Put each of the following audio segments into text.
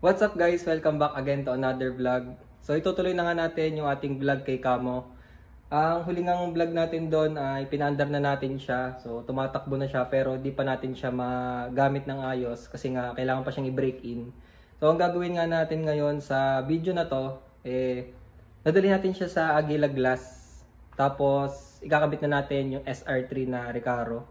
What's up guys? Welcome back again to another vlog. So itutuloy na nga natin yung ating vlog kay Camo. Ang huling ng vlog natin doon ay pinaandar na natin siya. So tumatakbo na siya pero di pa natin siya magamit ng ayos kasi nga kailangan pa siyang i-break in. So ang gagawin nga natin ngayon sa video na to, nadali natin siya sa Aguila Glass. Tapos ikakabit na natin yung SR3 na Recaro.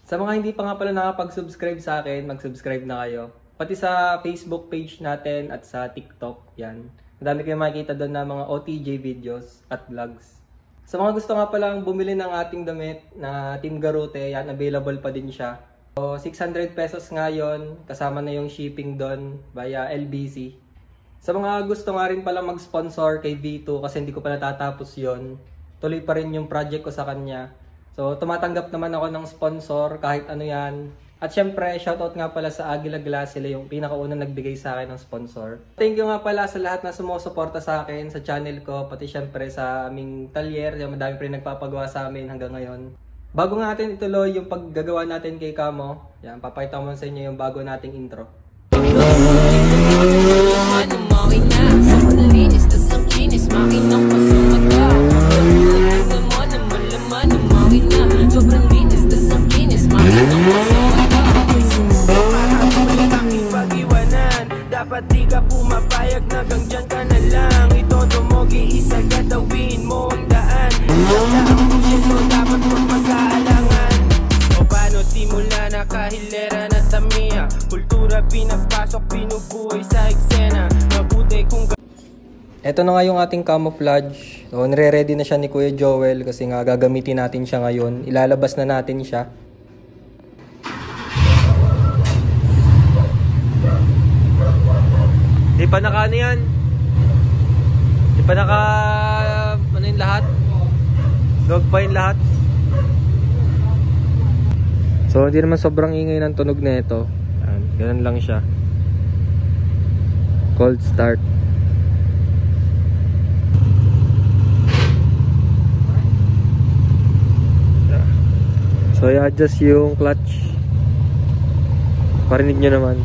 Sa mga hindi pa nga pala nakapag-subscribe sa akin, mag-subscribe na kayo. Pati sa Facebook page natin at sa TikTok, yan. Madami kayong makikita doon na mga OTJ videos at vlogs. Sa mga gusto nga palang bumili ng ating damit na Team Garute, yan, available pa din siya. So, 600 pesos ngayon, kasama na yung shipping doon via LBC. Sa mga gusto nga rin pala mag-sponsor kay V2 kasi hindi ko pa natatapos yon, tuloy pa rin yung project ko sa kanya. So, tumatanggap naman ako ng sponsor kahit ano yan. At syempre, shoutout nga pala sa Aguila Glass, sila yung pinakaunang nagbigay sa akin ng sponsor. Thank you nga pala sa lahat na sumusuporta sa akin sa channel ko, pati syempre sa aming talyer, yung madami pa rin nagpapagawa sa amin hanggang ngayon. Bago nga natin ituloy yung paggagawa natin kay Camo, yan, papakita mo sa inyo yung bago nating intro. Dapat di ka pumapayag na gangdyan ka na lang. Itodo mo, giisa gatawin mo ang daan. Isang daang pusyento dapat magpagkaalangan. O paano simula na kahilera na tamiya, kultura pinapasok, pinubuhay sa eksena. Mabuti kung Ito na nga yung ating camouflage. So, nire-ready na siya ni Kuya Joel kasi nga gagamitin natin siya ngayon. Ilalabas na natin siya. Di pa naka ano yan? Di pa naka ano yung lahat? Log pa yung lahat? So hindi naman sobrang ingay ng tunog na ito. Ganun lang siya. Cold start. So i-adjust yung clutch. Parinig nyo naman.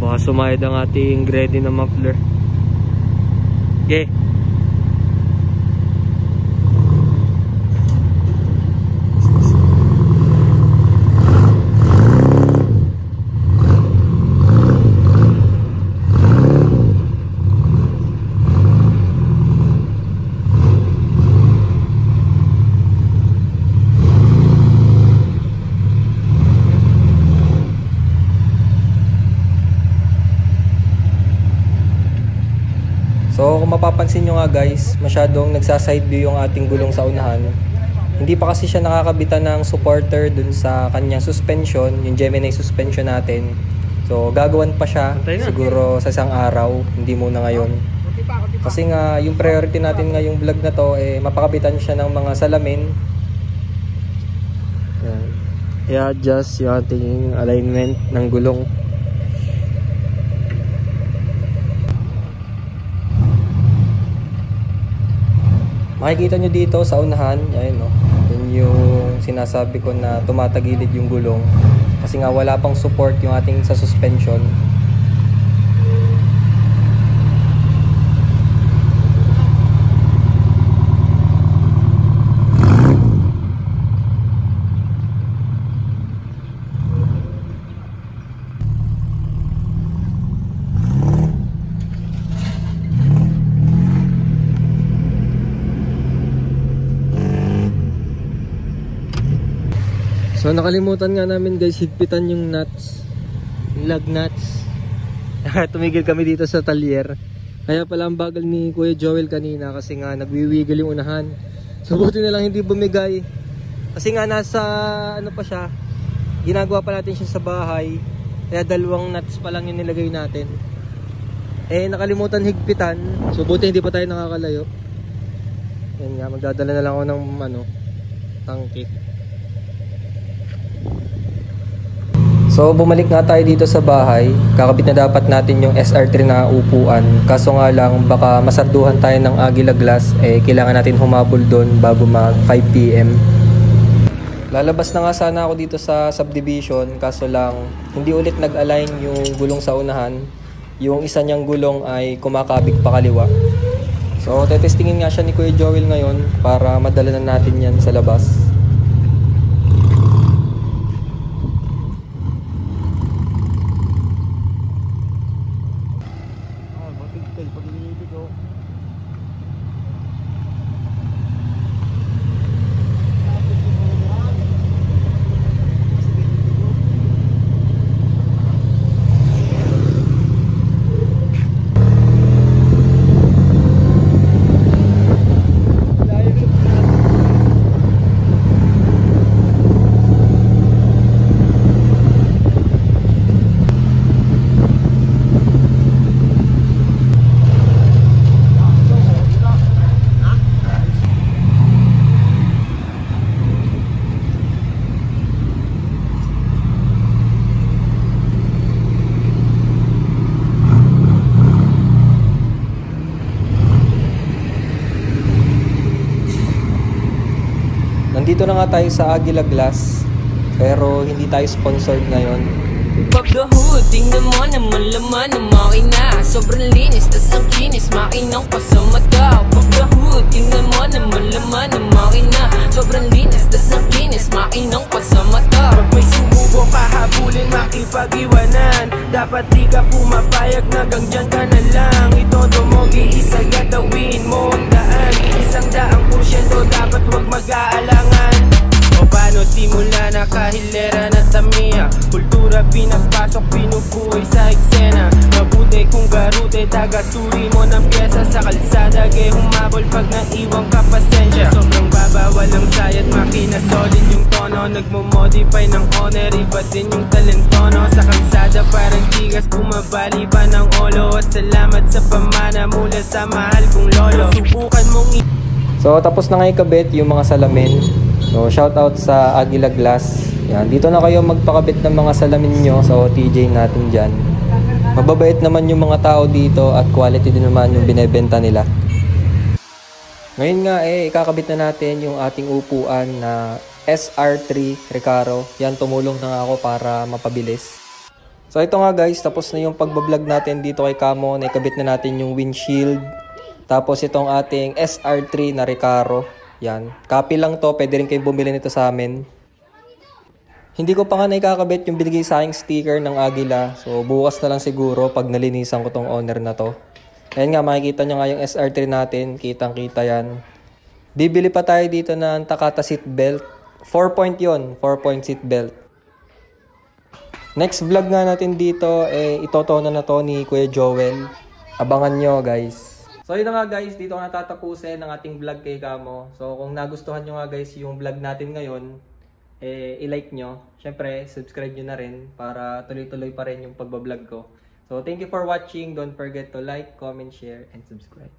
Baka sumahid ang ating ready na muffler. Okay. So kung mapapansin nyo nga guys, masyadong nagsaside view yung ating gulong sa unahan. Hindi pa kasi siya nakakabitan ng supporter dun sa kanyang suspension, yung Gemini suspension natin. So gagawan pa siya siguro sa isang araw, hindi muna ngayon. Kasi nga yung priority natin ngayong vlog na to, mapakabitan siya ng mga salamin. I-adjust yung ating alignment ng gulong. Makikita nyo dito sa unahan, ayun no, yun yung sinasabi ko na tumatagilid yung gulong kasi nga wala pang support yung ating sa suspension. So nakalimutan nga namin guys higpitan yung nuts, yung lug nuts. Tumigil kami dito sa talyer. Kaya pala ang bagal ni Kuya Joel kanina kasi nga nagwiwiggle yung unahan. So buti na lang hindi bumigay. Kasi nga nasa ano pa siya, ginagawa pa natin siya sa bahay. Kaya dalawang nuts pa lang yung nilagay natin. Nakalimutan higpitan. So buti hindi pa tayo nakakalayo. Yan nga, magdadala na lang ako ng tangke. So So bumalik nga tayo dito sa bahay. Kakabit na dapat natin yung SR3 na upuan. Kaso nga lang baka masarduhan tayo ng Aguila Glass. Kailangan natin humabol doon bago mag 5 PM. Lalabas na nga sana ako dito sa subdivision. Kaso lang hindi ulit nag-align yung gulong sa unahan. Yung isa niyang gulong ay kumakabig pa kaliwa. So tetestingin nga siya ni Kuya Joel ngayon para madala na natin yan sa labas. Nandito na nga tayo sa Aguila Glass, pero hindi tayo sponsored ngayon. Pagdahod, tingnan mo naman laman ng makina. Sobrang linis, tas ang kinis, makinang pa sa mata. Pagdahod, tingnan mo naman laman ng makina. Sobrang linis, tas ang kinis, makinang pa sa mata. Pag may sumubo ka habulin, makipag-iwanan. Dapat di ka pumapayag na gangyan ka na lang. Itodo mo, giisa gatawin mo ang daan. 100% dapat wag mag-aalangan. O paano simula na kahilera na tamiya. Kultura pinagpasok, pinubuhay sa eksena. Mabuti kung garute, taga-suri mo ng pyesa. Sa kalsada, gay humabol pag naiwang ka pasensya. Sobrang baba, walang sayad, makina solid yung tono. Nagmo-modify ng honor, iba din yung talentono. Sa kalsada parang tigas, bumabali pa ng olo. At salamat sa pamana mula sa mahal kong lolo. Subukan mong So tapos na nga ikabit yung mga salamin. So shout out sa Aguila Glass. Yan, dito na kayo magpakabit ng mga salamin nyo sa OTJ natin dyan. Mababait naman yung mga tao dito at quality din naman yung binebenta nila. Ngayon nga ikakabit na natin yung ating upuan na SR3 Recaro. Yan, tumulong na nga ako para mapabilis. So ito nga guys, tapos na yung pagbablog natin dito kay Camo. Naikabit na natin yung windshield. Tapos itong ating SR3 na Recaro. Yan. Copy lang to. Pwede rin kayong bumili nito sa amin. Hindi ko pa nga naikakabit yung binigay sa aking sticker ng Aguila. So bukas na lang siguro pag nalinisan ko tong owner na to. Ayan nga, makikita nyo nga yung SR3 natin. Kitang kita yan. Bibili pa tayo dito ng Takata seat belt. 4-point yun. 4-point seat belt. Next vlog nga natin dito, itotono na to ni Kuya Joel. Abangan nyo guys. So yun na nga guys, dito ko natatapusin ang ating vlog kay Camo. So kung nagustuhan nyo nga guys yung vlog natin ngayon, i-like nyo. Syempre, subscribe nyo na rin para tuloy-tuloy pa rin yung pagbablog ko. So thank you for watching. Don't forget to like, comment, share, and subscribe.